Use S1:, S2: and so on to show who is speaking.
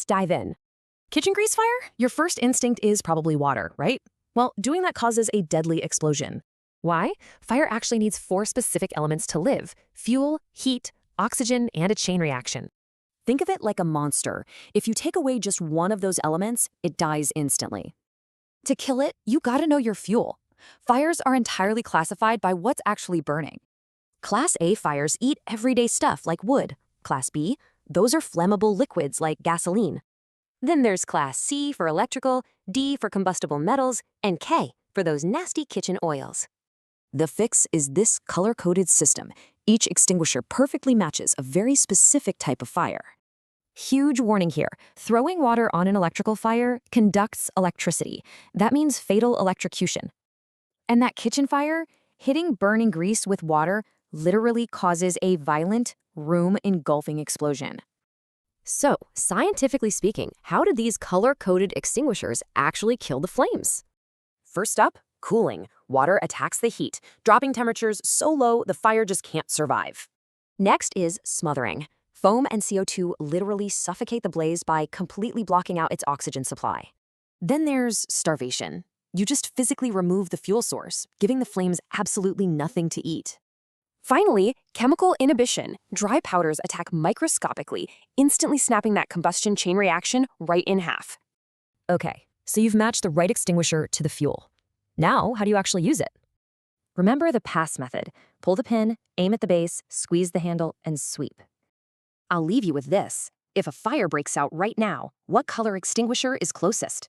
S1: let's dive in. Kitchen grease fire? Your first instinct is probably water, right? Well, doing that causes a deadly explosion. Why? Fire actually needs 4 specific elements to live: fuel, heat, oxygen, and a chain reaction.
S2: Think of it like a monster. If you take away just one of those elements, it dies instantly. To kill it, you gotta know your fuel. Fires are entirely classified by what's actually burning. Class A fires eat everyday stuff like wood. Class B, those are flammable liquids like gasoline. Then there's Class C for electrical, D for combustible metals, and K for those nasty kitchen oils. The fix is this color-coded system. Each extinguisher perfectly matches a very specific type of fire. Huge warning here. Throwing water on an electrical fire conducts electricity. That means fatal electrocution. And that kitchen fire, hitting burning grease with water literally causes a violent, room-engulfing explosion.
S1: So, scientifically speaking, how did these color-coded extinguishers actually kill the flames?
S2: First up, cooling. Water attacks the heat, dropping temperatures so low the fire just can't survive. Next is smothering. Foam and CO2 literally suffocate the blaze by completely blocking out its oxygen supply. Then there's starvation. You just physically remove the fuel source, giving the flames absolutely nothing to eat. Finally, chemical inhibition. Dry powders attack microscopically, instantly snapping that combustion chain reaction right in half.
S1: Okay, so you've matched the right extinguisher to the fuel. Now, how do you actually use it?
S2: Remember the pass method. Pull the pin, aim at the base, squeeze the handle, and sweep. I'll leave you with this. If a fire breaks out right now, what color extinguisher is closest?